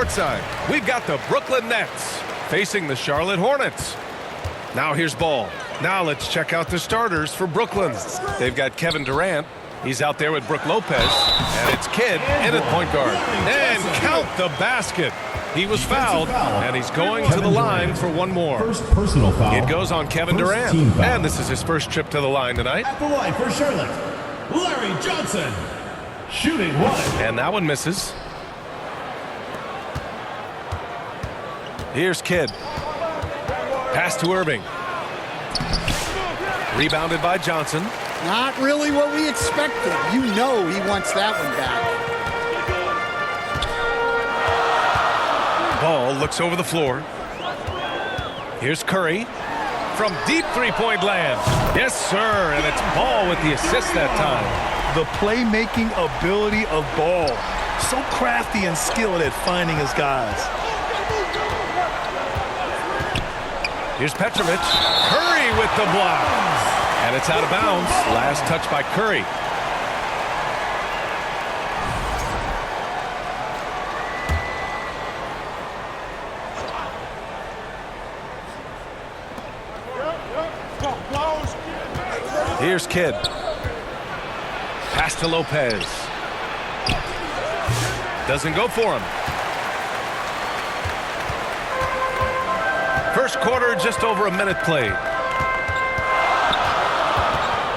courtside, we've got the Brooklyn Nets facing the Charlotte Hornets. Now here's ball. Now let's check out the starters for Brooklyn. They've got Kevin Durant. He's out there with Brook Lopez. And it's Kidd in at point guard. And count the basket. He was fouled, and he's going to the line for one more. First personal foul. It goes on Kevin Durant. And this is his first trip to the line tonight. At the line for Charlotte, Larry Johnson. Shooting one. And that one misses. Here's Kidd. Pass to Irving. Rebounded by Johnson. Not really what we expected. You know he wants that one back. Ball looks over the floor. Here's Curry from deep three-point land. Yes, sir, and it's Ball with the assist that time. The playmaking ability of Ball. So crafty and skilled at finding his guys. Here's Petrovic. Curry with the block. And it's out of bounds. Last touch by Curry. Here's Kidd. Pass to Lopez. Doesn't go for him. First quarter, just over a minute played.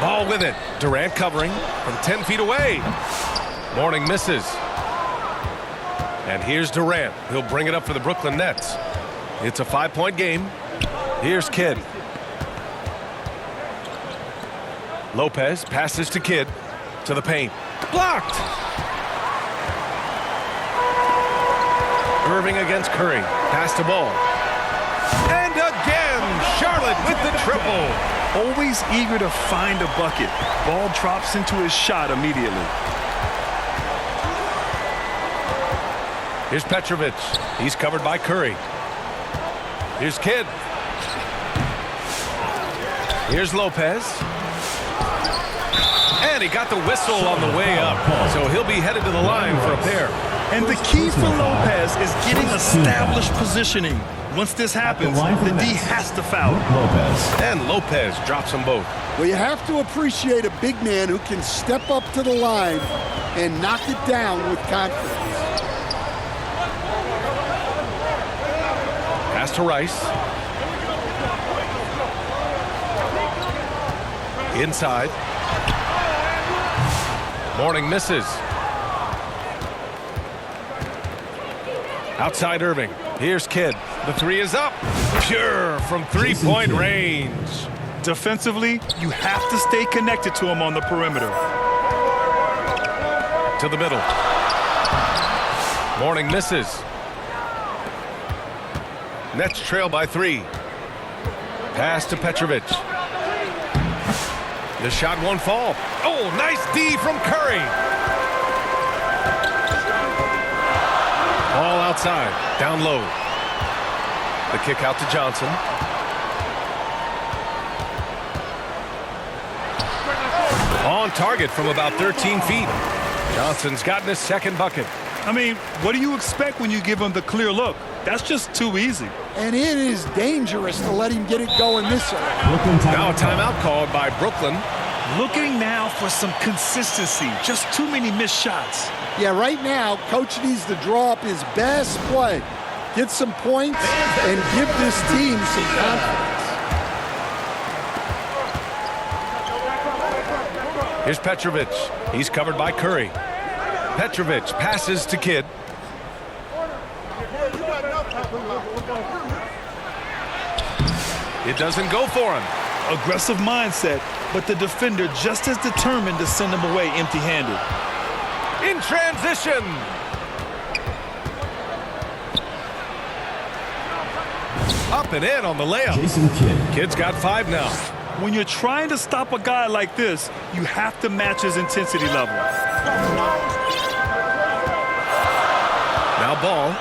Ball with it. Durant covering from 10 feet away. Mourning misses. And here's Durant. He'll bring it up for the Brooklyn Nets. It's a 5-point game. Here's Kidd. Lopez passes to Kidd. To the paint. Blocked! Irving against Curry. Pass to Ball. And again, Charlotte with the triple. Always eager to find a bucket. Ball drops into his shot immediately. Here's Petrovic. He's covered by Curry. Here's Kidd. Here's Lopez. And he got the whistle on the way up. So he'll be headed to the line for a pair. And the key for Lopez is getting established positioning. Once this happens, the D has to foul. And Lopez drops them both. Well, you have to appreciate a big man who can step up to the line and knock it down with confidence. Pass to Rice. Inside. Mourning misses. Outside Irving. Here's Kidd. The three is up. Pure from three-point range. Defensively, you have to stay connected to him on the perimeter. To the middle. Mourning misses. Nets trail by 3. Pass to Petrovic. The shot won't fall. Oh, nice D from Curry. Ball outside, down low. The kick out to Johnson. On target from about 13 feet. Johnson's gotten his second bucket. I mean, what do you expect when you give him the clear look? That's just too easy. And it is dangerous to let him get it going this way. Now a timeout called by Brooklyn. Looking now for some consistency. Just too many missed shots. Yeah, right now, Coach needs to draw up his best play. Get some points and give this team some confidence. Here's Petrovic. He's covered by Curry. Petrovic passes to Kidd. It doesn't go for him. Aggressive mindset, but the defender just as determined to send him away empty-handed. In transition. Up and in on the layup. Kidd's got 5 now. When you're trying to stop a guy like this, you have to match his intensity level. Now Ball.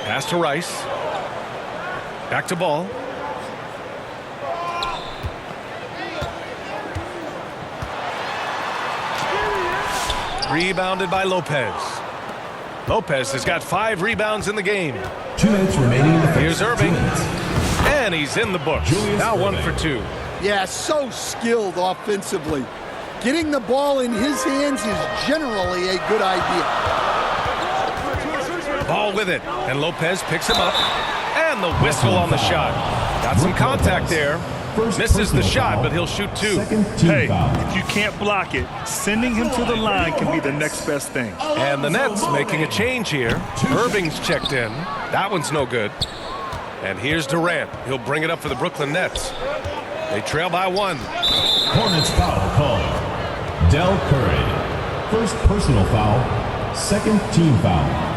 Pass to Rice. Back to Ball. Rebounded by Lopez. Lopez has got 5 rebounds in the game. 2 minutes remaining in the first. Here's Irving. 2 minutes. And he's in the books. Now 1 for 2. Yeah, so skilled offensively. Getting the ball in his hands is generally a good idea. Ball with it. And Lopez picks him up. And the whistle on the shot. Got some contact there. Misses the shot, but he'll shoot 2. Hey, if you can't block it, sending him to the line can be the next best thing. And the Nets making a change here. Irving's checked in. That one's no good. And here's Durant. He'll bring it up for the Brooklyn Nets. They trail by 1. Hornets foul called. Del Curry. First personal foul. Second team foul.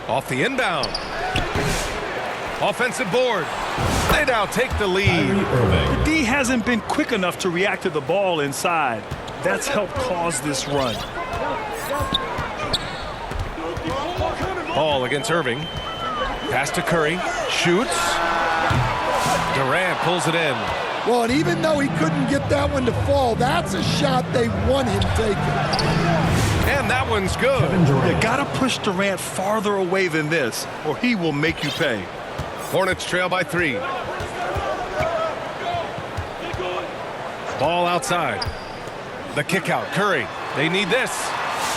Off the inbound. Offensive board. They now take the lead. The D hasn't been quick enough to react to the ball inside. That's helped cause this run. Ball against Irving. Pass to Curry. Shoots. Durant pulls it in. Well, and even though he couldn't get that one to fall, that's a shot they want him taking. And that one's good. You gotta push Durant farther away than this, or he will make you pay. Hornets trail by 3. Ball outside. The kick out. Curry. They need this.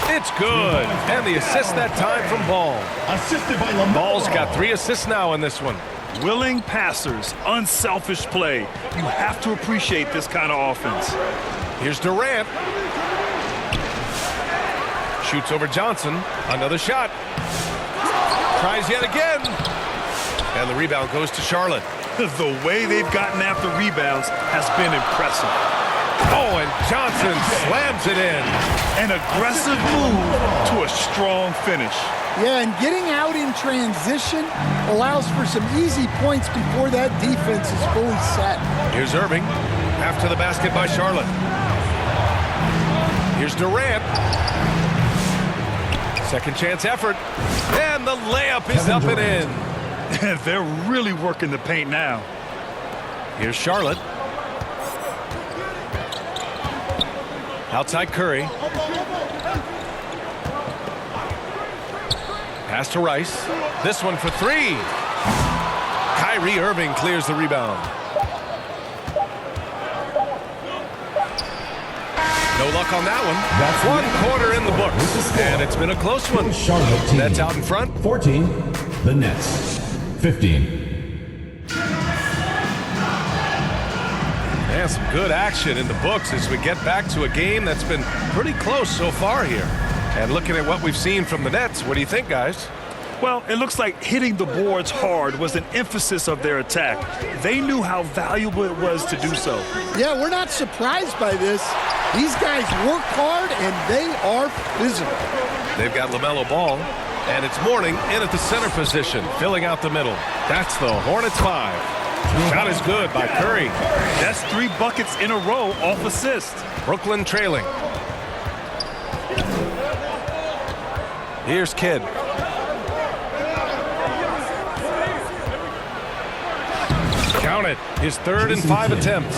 It's good. And the assist that time from Ball. Assisted by Lamar. Ball's got 3 assists now in this one. Willing passers, unselfish play. You have to appreciate this kind of offense. Here's Durant. Shoots over Johnson. Another shot. Tries yet again. And the rebound goes to Charlotte. The way they've gotten after rebounds has been impressive. Oh, and Johnson slams it in. An aggressive move to a strong finish. Yeah, and getting out in transition allows for some easy points before that defense is fully set. Here's Irving. After the basket by Charlotte. Here's Durant. Second chance effort. And the layup is up and in. They're really working the paint now. Here's Charlotte. Outside Curry. Pass to Rice. This one for 3. Kyrie Irving clears the rebound. No luck on that one. That's 1 quarter in the books. And it's been a close one. Charlotte team. Nets out in front. 14. The Nets. 15. And some good action in the books as we get back to a game that's been pretty close so far here. And looking at what we've seen from the Nets, what do you think, guys? Well, it looks like hitting the boards hard was an emphasis of their attack. They knew how valuable it was to do so. Yeah, we're not surprised by this. These guys work hard, and they are physical. They've got LaMelo Ball, and it's Mourning in at the center position, filling out the middle. That's the Hornets 5. Shot is good by Curry. That's 3 buckets in a row off assist. Brooklyn trailing. Here's Kidd. Count it. His 3rd and 5 attempts.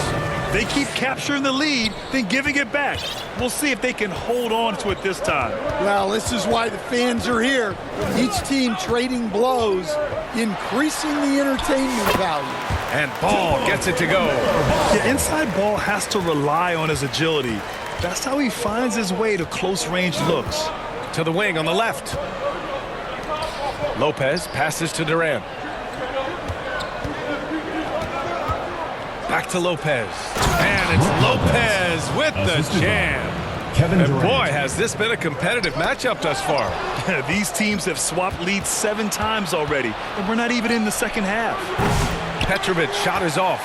They keep capturing the lead, then giving it back. We'll see if they can hold on to it this time. Well, this is why the fans are here. Each team trading blows, increasing the entertainment value. And Ball gets it to go. The inside ball has to rely on his agility. That's how he finds his way to close-range looks. To the wing on the left. Lopez passes to Durant. Back to Lopez. And it's Lopez with the jam. Kevin And Durant. boy, has this been a competitive matchup thus far. These teams have swapped leads 7 times already, and we're not even in the second half. Petrovic shot is off.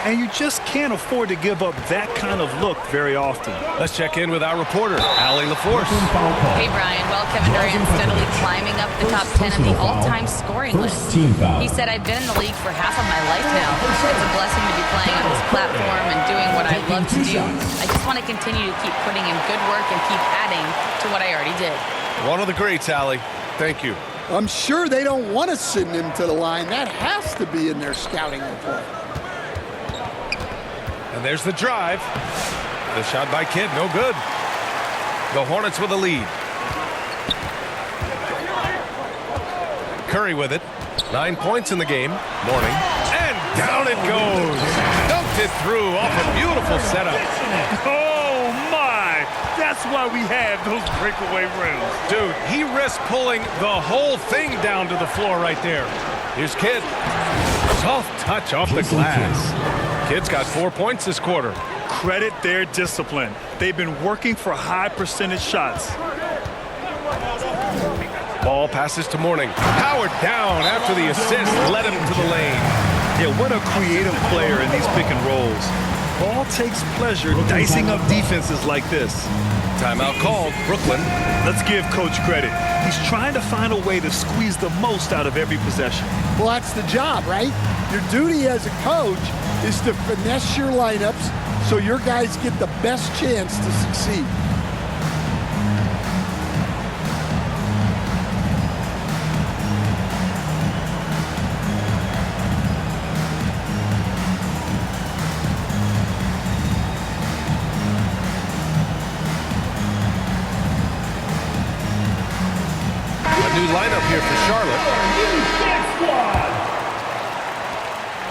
And you just can't afford to give up that kind of look very often. Let's check in with our reporter, Allie LaForce. Hey, Brian. Well, Kevin Durant steadily climbing up the top 10 of the all-time scoring list. He said, I've been in the league for half of my life now. It's a blessing to be playing on this platform and doing what I love to do. I just want to continue to keep putting in good work and keep adding to what I already did. One of the greats, Allie. Thank you. I'm sure they don't want to send him to the line. That has to be in their scouting report. And there's the drive. The shot by Kidd, no good. The Hornets with a lead. Curry with it. 9 points in the game. Mourning. And down it goes. Dunked it through off a beautiful setup. Oh, my. That's why we have those breakaway rims. Dude, he risked pulling the whole thing down to the floor right there. Here's Kidd. Soft touch off the glass. Kidd's got 4 points this quarter. Credit their discipline. They've been working for high percentage shots. Ball passes to Mourning. Powered down after the assist led him to the lane. Yeah, what a creative player in these pick and rolls. Ball takes pleasure dicing up defenses like this. Timeout called. Brooklyn. Let's give Coach credit. He's trying to find a way to squeeze the most out of every possession. Well, that's the job, right? Your duty as a coach is to finesse your lineups so your guys get the best chance to succeed. New lineup here for Charlotte.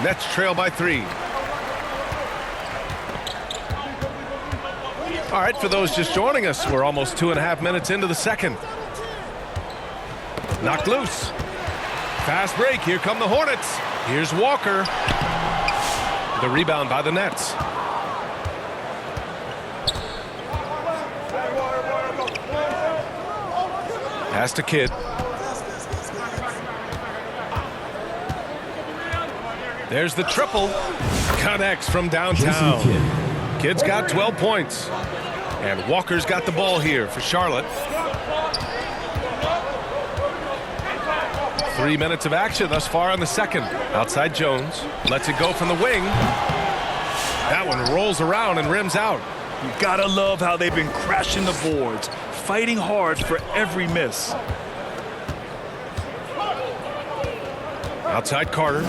Nets trail by 3. All right, for those just joining us, we're almost 2.5 minutes into the second. Knocked loose. Fast break. Here come the Hornets. Here's Walker. The rebound by the Nets. Pass to Kidd. There's the triple. Connects from downtown. Kidd's got 12 points. And Walker's got the ball here for Charlotte. 3 minutes of action thus far in the second. Outside Jones. Lets it go from the wing. That one rolls around and rims out. You gotta love how they've been crashing the boards, fighting hard for every miss. Outside Carter.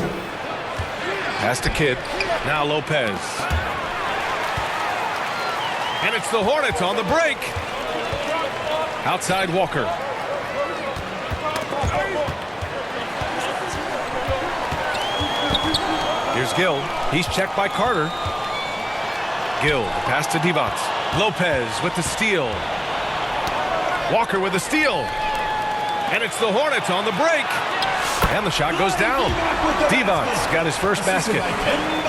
Pass to Kidd. Now Lopez. And it's the Hornets on the break. Outside Walker. Here's Gill. He's checked by Carter. Gill, the pass to Divac. Lopez with the steal. Walker with the steal. And it's the Hornets on the break. And the shot goes down. Divac got his first basket.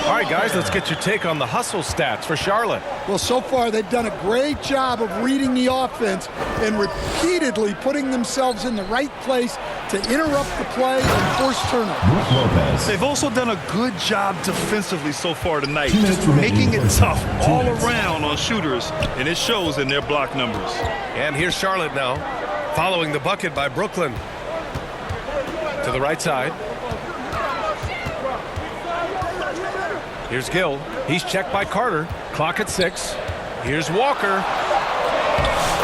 All right, guys, let's get your take on the hustle stats for Charlotte. Well, so far they've done a great job of reading the offense and repeatedly putting themselves in the right place to interrupt the play and force turnovers. They've also done a good job defensively so far tonight, just making it tough all around on shooters, and it shows in their block numbers. And here's Charlotte now, following the bucket by Brooklyn. To the right side. Here's Gill. He's checked by Carter. Clock at 6. Here's Walker.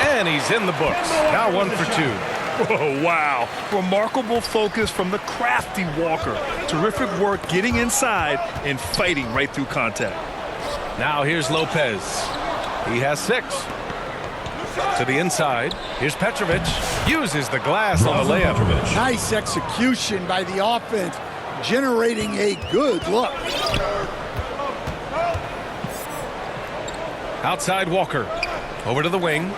And he's in the books. Now 1 for 2. Oh, wow. Remarkable focus from the crafty Walker. Terrific work getting inside and fighting right through contact. Now here's Lopez. He has 6. To the inside. Here's Petrovic. Uses the glass on the layup. Nice execution by the offense, generating a good look. Outside Walker. Over to the wing.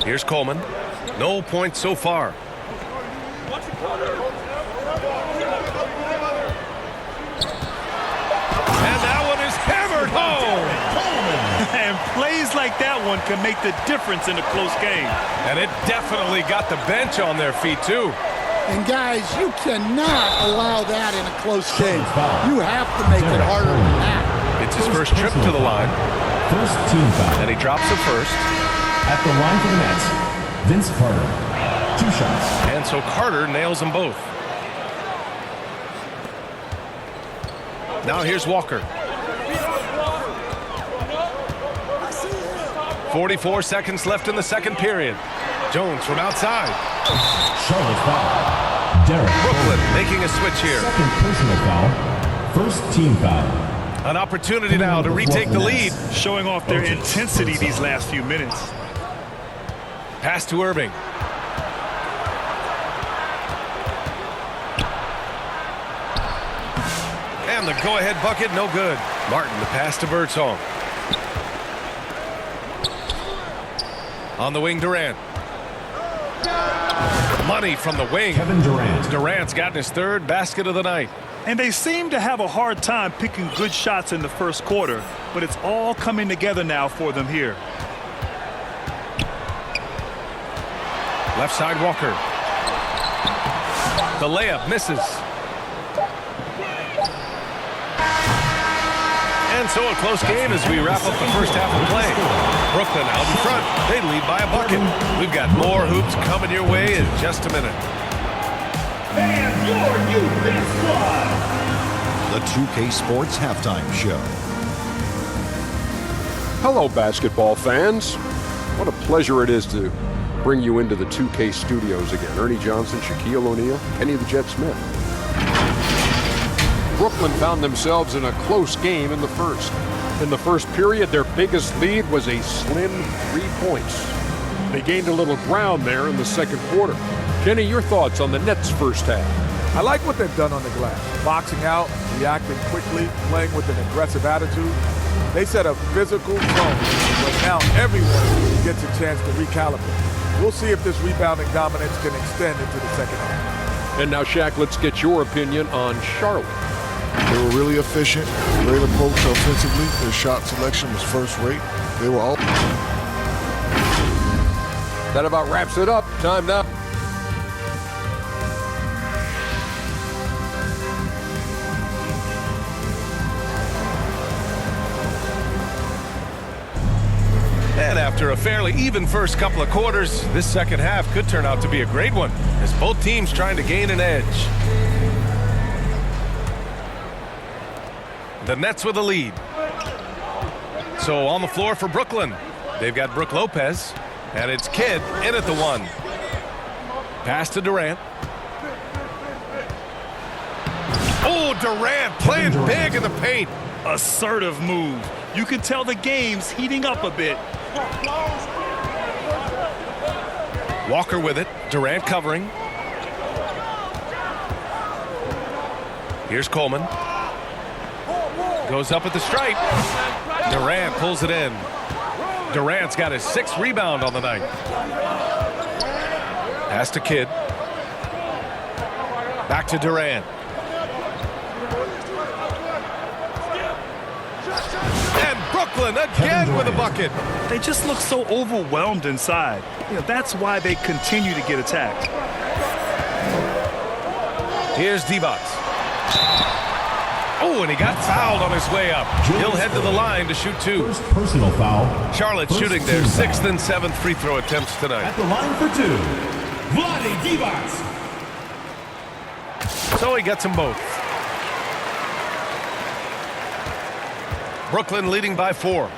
Here's Coleman. No points so far. And that one is hammered home. And plays like that one can make the difference in a close game. And it definitely got the bench on their feet, too. And, guys, you cannot allow that in a close game. You have to make it harder than that. It's his first trip to the line. First team foul. And he drops it first. At the line for the Nets, Vince Carter. 2 shots. And so Carter nails them both. Now here's Walker. 44 seconds left in the second period. Jones from outside. Charlotte foul. Derek. Brooklyn making a switch here. Second personal foul. First team foul. An opportunity now to retake the lead. Showing off their intensity these last few minutes. Pass to Irving. And the go-ahead bucket, no good. Martin, the pass to Birdsong. On the wing, Durant. Money from the wing. Kevin Durant. Durant's gotten his third basket of the night. And they seem to have a hard time picking good shots in the first quarter, but it's all coming together now for them here. Left side, Walker. The layup misses. And so a close game as we wrap up the first half of play. Brooklyn out in front. They lead by a bucket. We've got more hoops coming your way in just a minute. And your new big squad. The 2K Sports Halftime Show. Hello, basketball fans. What a pleasure it is to bring you into the 2K studios again. Ernie Johnson, Shaquille O'Neal, Kenny the Jet Smith. Brooklyn found themselves in a close game in the first. In the first period, their biggest lead was a slim 3 points. They gained a little ground there in the second quarter. Kenny, your thoughts on the Nets' first half? I like what they've done on the glass. Boxing out, reacting quickly, playing with an aggressive attitude. They set a physical tone, but now everyone gets a chance to recalibrate. We'll see if this rebounding dominance can extend into the second half. And now, Shaq, let's get your opinion on Charlotte. They were really efficient, great approach offensively. Their shot selection was first rate. They were all... That about wraps it up. Time now. And after a fairly even first couple of quarters, this second half could turn out to be a great one as both teams trying to gain an edge. The Nets with a lead. So on the floor for Brooklyn, they've got Brook Lopez, and it's Kidd in at the one. Pass to Durant. Oh, Durant playing big in the paint. Assertive move. You can tell the game's heating up a bit. Walker with it. Durant covering. Here's Coleman. Goes up at the stripe. Durant pulls it in. Durant's got his 6th rebound on the night. Pass to Kidd. Back to Durant. And Brooklyn again with a bucket. They just look so overwhelmed inside. You know, that's why they continue to get attacked. Here's Divac. Oh, and he got fouled on his way up. He'll head to the line to shoot 2. First personal foul. Charlotte shooting their 6th and 7th free throw attempts tonight. At the line for 2. Vlade Divac. So he gets them both. Brooklyn leading by 4.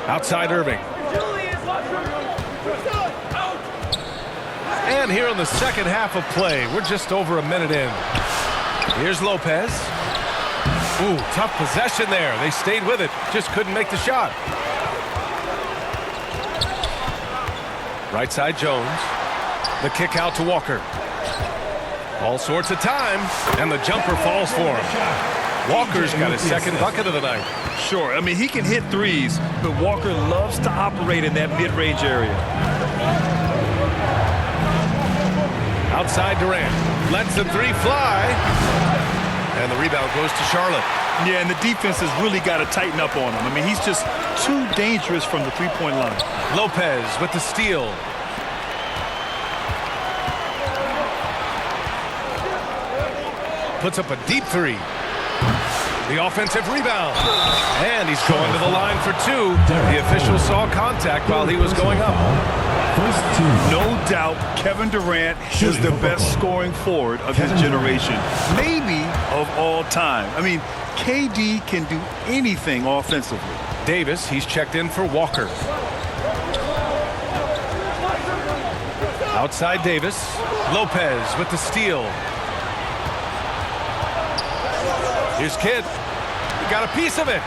Outside Irving. And here in the second half of play, we're just over a minute in. Here's Lopez. Ooh, tough possession there. They stayed with it, just couldn't make the shot. Right side Jones. The kick out to Walker. All sorts of time, and the jumper falls for him. Walker's got his 2nd bucket of the night. Sure, I mean, he can hit threes, but Walker loves to operate in that mid-range area. Outside Durant. Lets the 3 fly. And the rebound goes to Charlotte. Yeah, and the defense has really got to tighten up on him. I mean, he's just too dangerous from the three-point line. Lopez with the steal. Puts up a deep 3. The offensive rebound. And he's going to the line for 2. The official saw contact while he was going up. No doubt Kevin Durant is the best scoring forward of his generation. Maybe of all time. I mean, KD can do anything offensively. Davis, he's checked in for Walker. Outside Davis. Lopez with the steal. Here's Kidd. He got a piece of it.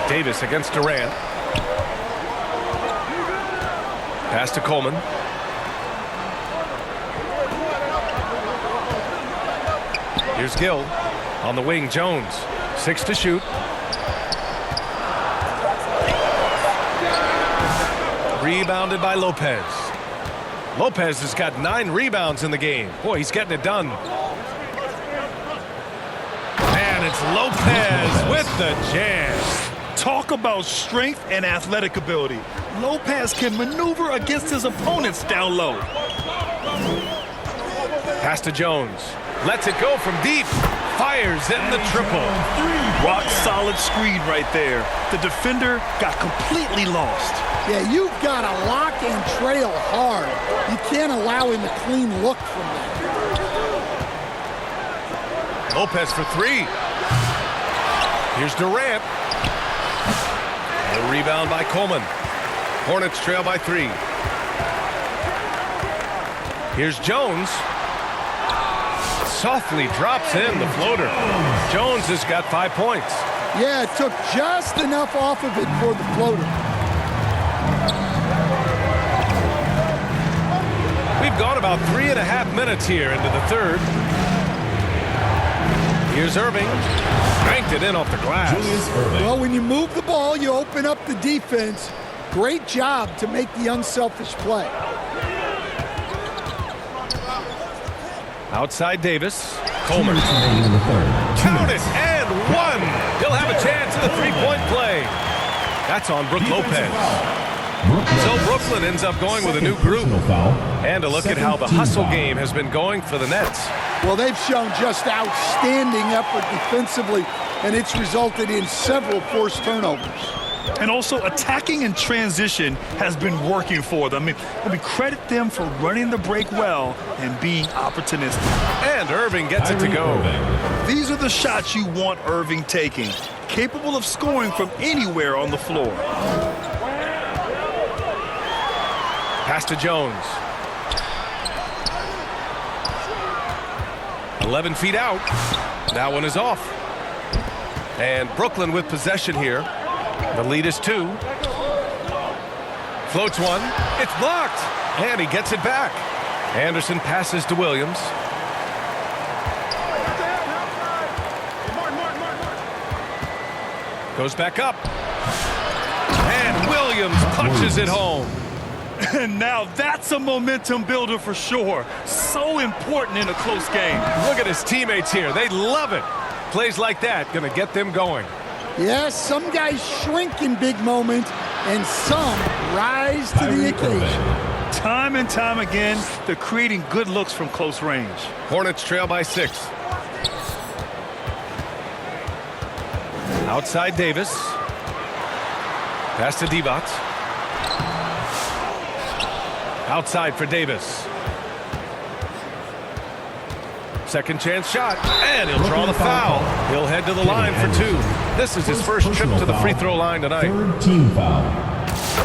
Davis against Durant. Pass to Coleman. Here's Gill. On the wing, Jones. 6 to shoot. Rebounded by Lopez. Lopez has got 9 rebounds in the game. Boy, he's getting it done. And it's Lopez with the jam. Talk about strength and athletic ability. Lopez can maneuver against his opponents down low. Pass to Jones. Lets it go from deep. Fires in the triple. Rock solid screen right there. The defender got completely lost. Yeah, you've got to lock and trail hard. You can't allow him a clean look from there. Lopez for 3. Here's Durant. The rebound by Coleman. Hornets trail by 3. Here's Jones. Softly drops in the floater. Jones has got 5 points. Yeah, it took just enough off of it for the floater. We've gone about 3.5 minutes here into the third. Here's Irving. Cranked it in off the glass. Well, when you move the ball, you open up the defense. Great job to make the unselfish play. Outside Davis. Coleman. Count it, and 1. He'll have a chance at the 3-point play. That's on Brook Lopez. So Brooklyn ends up going with a new group. And a look at how the hustle game has been going for the Nets. Well, they've shown just outstanding effort defensively, and it's resulted in several forced turnovers. And also attacking in transition has been working for them. I mean, credit them for running the break well and being opportunistic. And Irving gets it to go. These are the shots you want Irving taking, capable of scoring from anywhere on the floor. Pass to Jones. 11 feet out. That one is off. And Brooklyn with possession here. The lead is 2. Floats one. It's blocked. And he gets it back. Anderson passes to Williams. Goes back up. And Williams punches it home. And now that's a momentum builder for sure. So important in a close game. Look at his teammates here. They love it. Plays like that going to get them going. Yes, some guys shrink in big moments, and some rise to the occasion. Time and time again, they're creating good looks from close range. Hornets trail by 6. Outside Davis. Pass to Divac. Outside for Davis. Second chance shot, and he'll draw the foul. He'll head to the line for 2. This is his first trip to the free throw line tonight. Third team foul.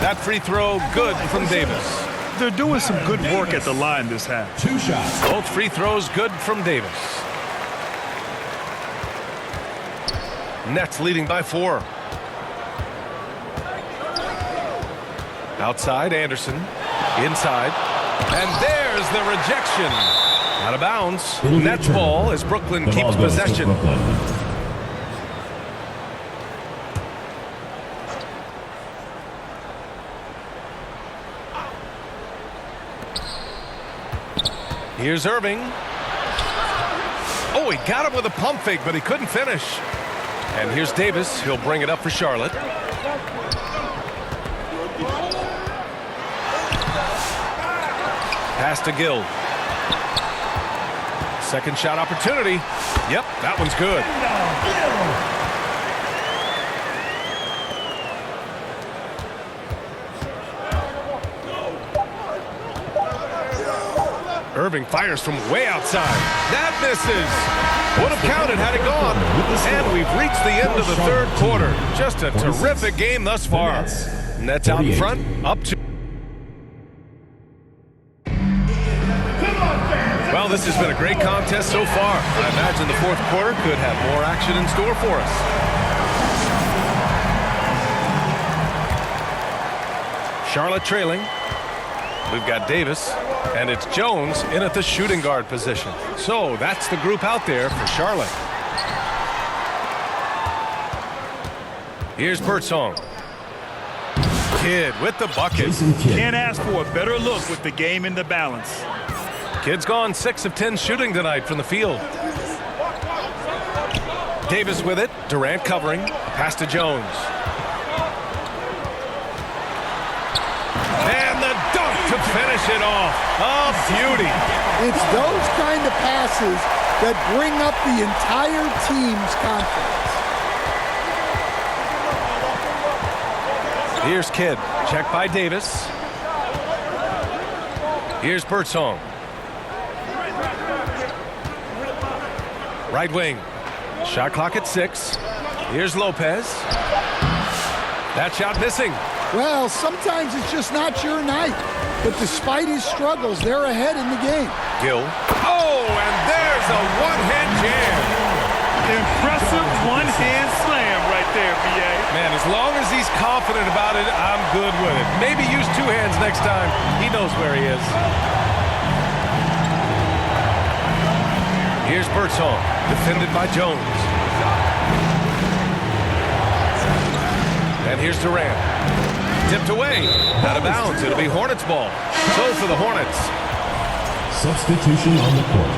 That free throw good from Davis. They're doing some good work at the line this half. 2 shots. Both free throws good from Davis. Nets leading by 4. Outside, Anderson. Inside. And there's the rejection. Out of bounds. Nets ball as Brooklyn keeps possession. Here's Irving. Oh, he got him with a pump fake, but he couldn't finish. And here's Davis. He'll bring it up for Charlotte. Pass to Gill. Second shot opportunity. Yep, that one's good. Irving fires from way outside. That misses. Would have counted had it gone. And we've reached the end of the third quarter. Just a terrific game thus far. Nets out in front, up to. Well, this has been a great contest so far. I imagine the fourth quarter could have more action in store for us. Charlotte trailing. We've got Davis, and it's Jones in at the shooting guard position. So that's the group out there for Charlotte. Here's Birdsong. Kidd with the bucket. Can't ask for a better look with the game in the balance. Kidd's gone 6 of 10 shooting tonight from the field. Davis with it. Durant covering. Pass to Jones. And the dunk to finish it off. Oh, beauty. It's those kind of passes that bring up the entire team's confidence. Here's Kidd. Check by Davis. Here's Birdsong. Right wing. Shot clock at 6. Here's Lopez. That shot missing. Well, sometimes it's just not your night. But despite his struggles, they're ahead in the game. Gill. Oh, and there's a one-hand jam. Impressive one-hand slam right there, B.A. Man, as long as he's confident about it, I'm good with it. Maybe use 2 hands next time. He knows where he is. Here's Birdsong, defended by Jones. And here's Durant. Tipped away. Out of bounds. It'll be Hornets ball. So for the Hornets. Substitution on the court.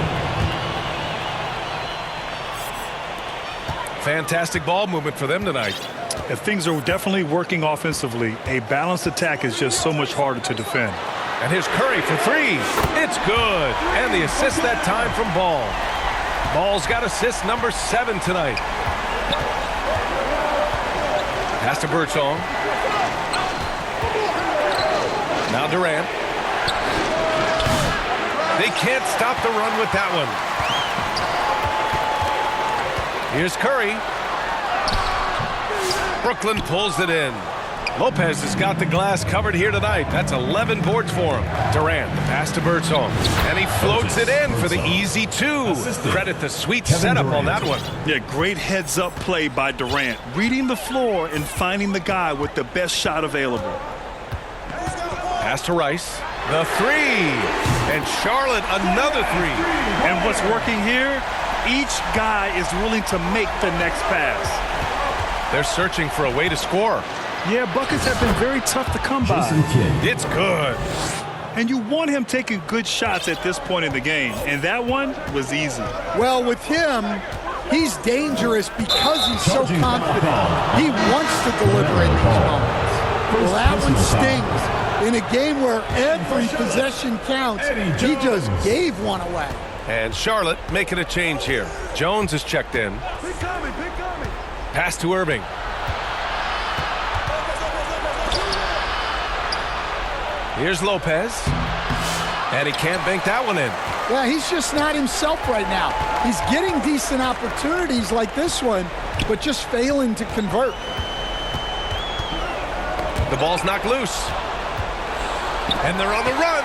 Fantastic ball movement for them tonight. If things are definitely working offensively, a balanced attack is just so much harder to defend. And here's Curry for 3. It's good. And the assist that time from Ball. Ball's got assist number 7 tonight. Pass to Birdsong. Now Durant. They can't stop the run with that one. Here's Curry. Brooklyn pulls it in. Lopez has got the glass covered here tonight. That's 11 boards for him. Durant, pass to Birdsong. And he floats it in for the easy 2. Credit the sweet setup on that one. Yeah, great heads-up play by Durant. Reading the floor and finding the guy with the best shot available. Pass to Rice. The 3. And Charlotte, another 3. And what's working here? Each guy is willing to make the next pass. They're searching for a way to score. Yeah, buckets have been very tough to come by. It's good. And you want him taking good shots at this point in the game. And that one was easy. Well, with him, he's dangerous because he's so confident. He wants to deliver in these moments. Well, that one stings. In a game where every possession counts, he just gave one away. And Charlotte making a change here. Jones is checked in. Pass to Irving. Here's Lopez. And he can't bank that one in. Yeah, he's just not himself right now. He's getting decent opportunities like this one, but just failing to convert. The ball's knocked loose. And they're on the run.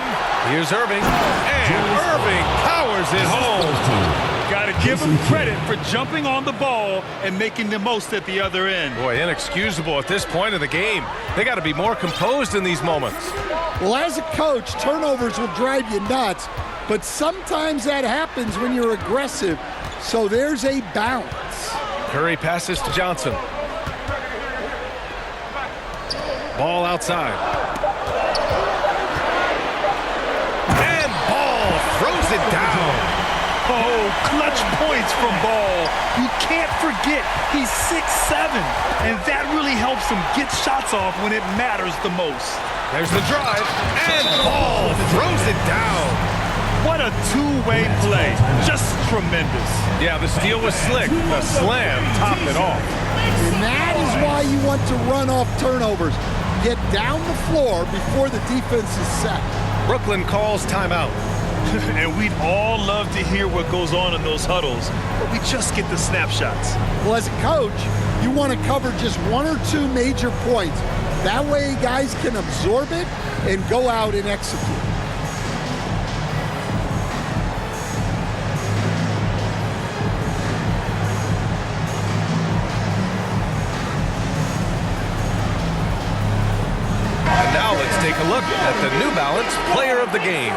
Here's Irving. And Irving powers it home. Got to give him credit for jumping on the ball and making the most at the other end. Boy, inexcusable at this point of the game. They got to be more composed in these moments. Well, as a coach, turnovers will drive you nuts, but sometimes that happens when you're aggressive. So there's a balance. Curry passes to Johnson. Ball outside. And Ball throws it down. Oh, clutch points from Ball. You can't forget he's 6'7", and that really helps him get shots off when it matters the most. There's the drive, and Ball throws it down. What a two-way play. Just tremendous. Yeah, the steal was slick. The slam topped it off. And that is why you want to run off turnovers. Get down the floor before the defense is set. Brooklyn calls timeout. And we'd all love to hear what goes on in those huddles, but we just get the snapshots. Well, as a coach, you want to cover just one or two major points. That way guys can absorb it and go out and execute. And now let's take a look at the New Balance Player of the Game.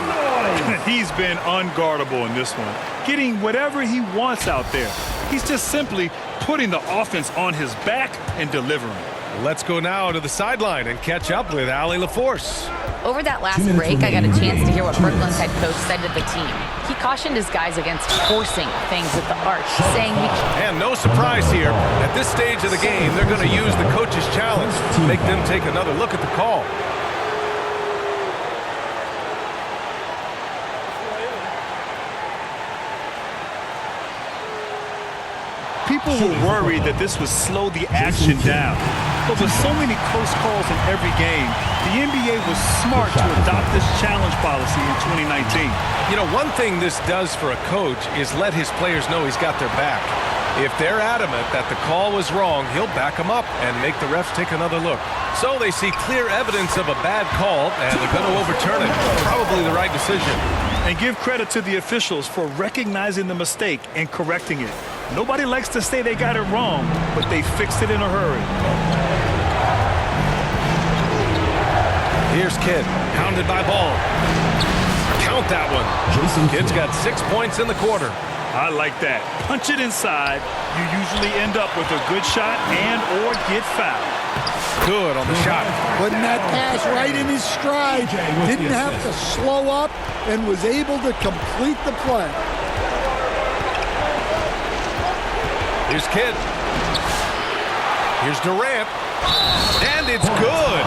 He's been unguardable in this one, getting whatever he wants out there. He's just simply putting the offense on his back and delivering. Let's go now to the sideline and catch up with Allie LaForce. Over that last break, I got a chance to hear what Brooklyn's head coach said to the team. He cautioned his guys against forcing things with the arch, saying he... And no surprise here. At this stage of the game, they're going to use the coach's challenge to make them take another look at the call. People were worried that this would slow the action down. But with so many close calls in every game, the NBA was smart to adopt this challenge policy in 2019. You know, one thing this does for a coach is let his players know he's got their back. If they're adamant that the call was wrong, he'll back them up and make the refs take another look. So they see clear evidence of a bad call, and they're going to overturn it. Probably the right decision. And give credit to the officials for recognizing the mistake and correcting it. Nobody likes to say they got it wrong, but they fixed it in a hurry. Here's Kidd, pounded by Ball. Count that one. Kidd's got 6 points in the quarter. I like that. Punch it inside. You usually end up with a good shot and or get fouled. Good on the shot. Putting that pass right in his stride. Didn't have to slow up and was able to complete the play. Here's Kidd. Here's Durant. And it's good.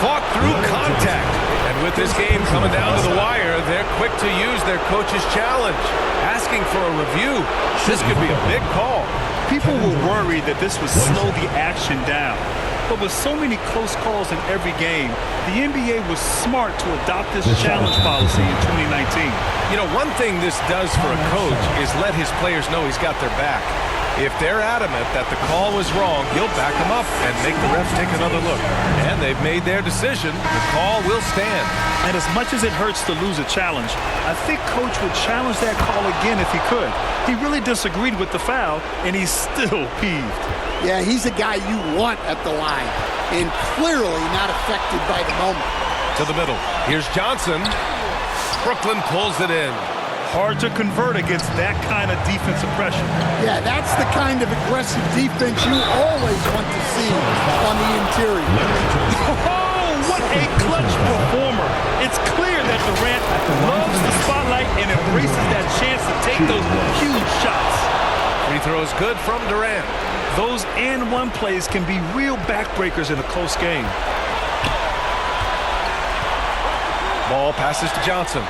Fought through contact. And with this game coming down to the wire, they're quick to use their coach's challenge. Asking for a review. This could be a big call. People were worried that this would slow the action down. But with so many close calls in every game, the NBA was smart to adopt this challenge policy in 2019. You know, one thing this does for a coach is let his players know he's got their back. If they're adamant that the call was wrong, he'll back them up and make the refs take another look. And they've made their decision. The call will stand. And as much as it hurts to lose a challenge, I think Coach would challenge that call again if he could. He really disagreed with the foul, and he's still peeved. Yeah, he's a guy you want at the line, and clearly not affected by the moment. To the middle. Here's Johnson. Brooklyn pulls it in. Hard to convert against that kind of defensive pressure. Yeah, that's the kind of aggressive defense you always want to see on the interior. Oh, what a clutch performer. It's clear that Durant loves the spotlight and embraces that chance to take those huge shots. Free throws good from Durant. Those and one plays can be real backbreakers in a close game. Ball passes to Johnson.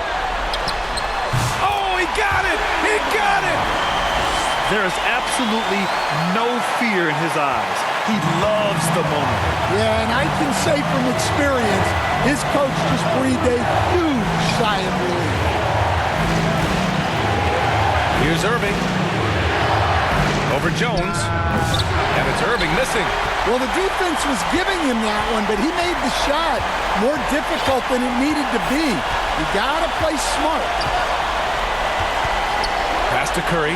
Oh, he got it! He got it! There is absolutely no fear in his eyes. He loves the moment. Yeah, and I can say from experience, his coach just breathed a huge sigh of relief. Here's Irving. Over Jones. And it's Irving missing. Well, the defense was giving him that one, but he made the shot more difficult than it needed to be. You gotta play smart. Pass to Curry.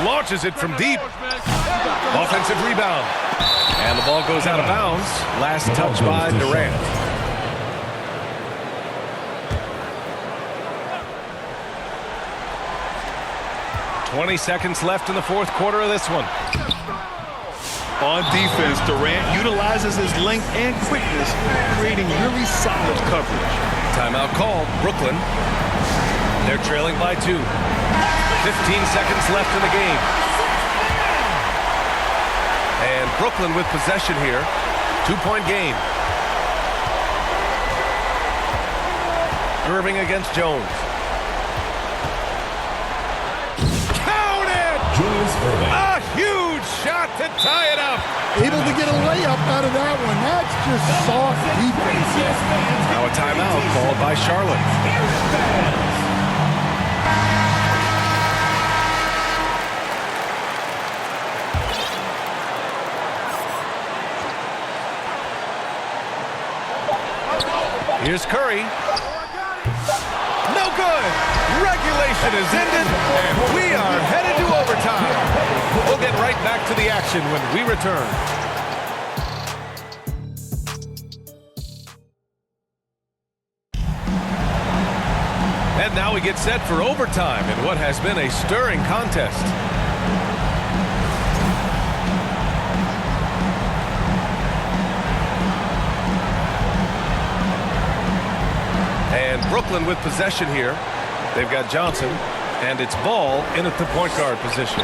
Launches it from deep. Offensive rebound. And the ball goes out of bounds. Last touch by Durant. "20 seconds left in the fourth quarter of this one. On defense, Durant utilizes his length and quickness, creating really solid coverage. Timeout called. Brooklyn. They're trailing by 2. 15 seconds left in the game. And Brooklyn with possession here. 2-point game. Irving against Jones. Counted! A huge shot to tie it up. Able to get a layup out of that one. That's just soft defense. Now a timeout called by Charlotte. Here's Curry. No good. Regulation is ended, and we are headed to overtime. We'll get right back to the action when we return. And now we get set for overtime in what has been a stirring contest. And Brooklyn with possession here. They've got Johnson, and it's Ball in at the point guard position.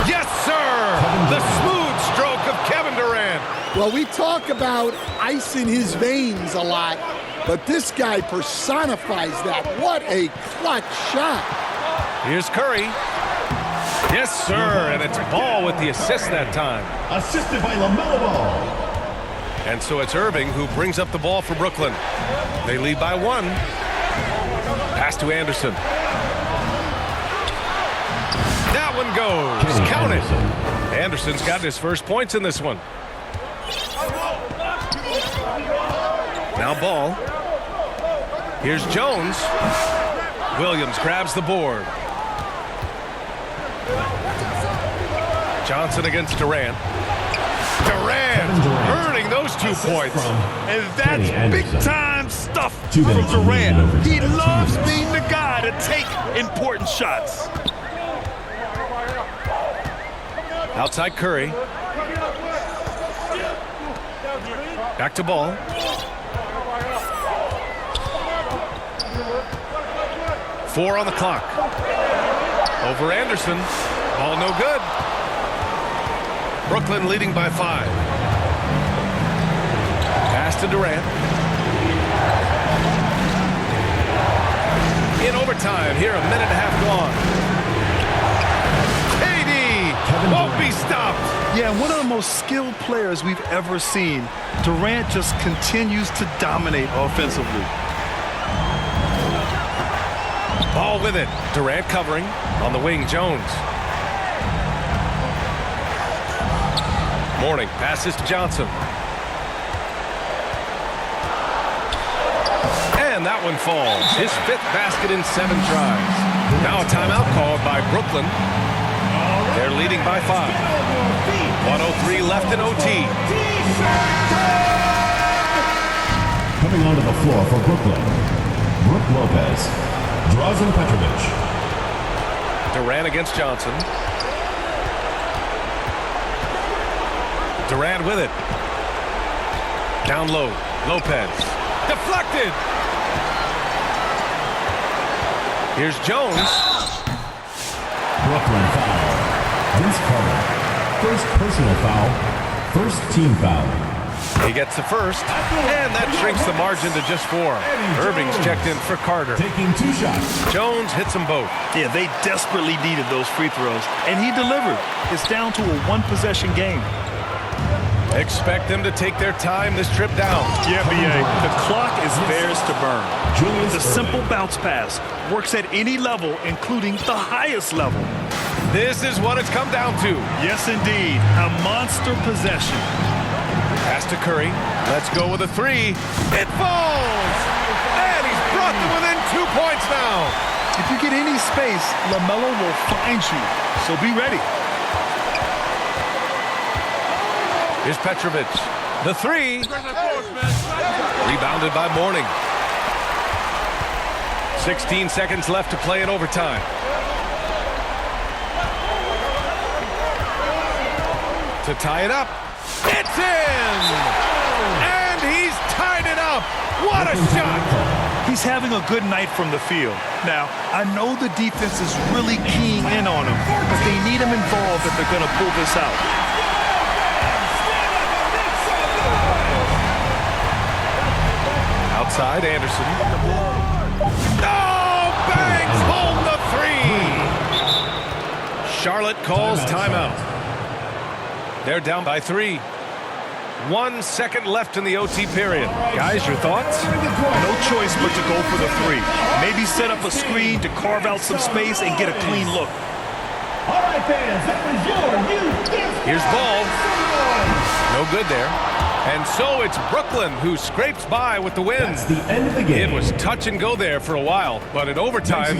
Yes, sir! The smooth stroke of Kevin Durant. Well, we talk about ice in his veins a lot, but this guy personifies that. What a clutch shot. Here's Curry. Yes, sir, and it's Ball with the assist that time. Assisted by LaMelo Ball. And so it's Irving who brings up the ball for Brooklyn. They lead by 1. Pass to Anderson. That one goes. Count it. Anderson's got his first points in this one. Now Ball. Here's Jones. Williams grabs the board. Johnson against Durant. Durant earning those 2 points. And that's big-time stuff from Durant. He loves being the guy to take important shots. Outside Curry. Back to Ball. Four on the clock. Over Anderson. Ball no good. Brooklyn leading by 5. Pass to Durant. In overtime, here a minute and a half gone. KD won't be stopped. Yeah, one of the most skilled players we've ever seen. Durant just continues to dominate offensively. Ball with it. Durant covering. On the wing, Jones. Morning passes to Johnson. And that one falls. His 5th basket in 7 tries. Now a timeout called by Brooklyn. They're leading by 5. 1:03 left in OT. Coming onto the floor for Brooklyn, Brook Lopez, Drazen Petrovic. Durant against Johnson. Durant with it. Down low. Lopez. Deflected. Here's Jones. Brooklyn foul. Vince Carter. First personal foul. First team foul. He gets the first, and that shrinks the margin to just 4. Irving's checked in for Carter. Taking 2 shots. Jones hits them both. Yeah, they desperately needed those free throws, and he delivered. It's down to a 1-possession game. Expect them to take their time this trip down. Yeah, B.A. The clock is theirs to burn. The simple bounce pass works at any level, including the highest level. This is what it's come down to. Yes, indeed. A monster possession. Pass to Curry. Let's go with a 3. It falls! And he's brought them within 2 points now. If you get any space, LaMelo will find you. So be ready. Here's Petrovic. The 3. Rebounded by Mourning. 16 seconds left to play in overtime. To tie it up. It's in! And he's tied it up. What a shot! He's having a good night from the field. Now, I know the defense is really keying in on him, but they need him involved if they're going to pull this out. Outside, Anderson. Oh, bangs home the 3. Charlotte calls timeout. They're down by 3. 1 second left in the OT period. Guys, your thoughts? No choice but to go for the 3. Maybe set up a screen to carve out some space and get a clean look. All right, fans, that was your Here's Ball. No good there. And so it's Brooklyn who scrapes by with the win. That's the end of the game. It was touch and go there for a while, but in overtime...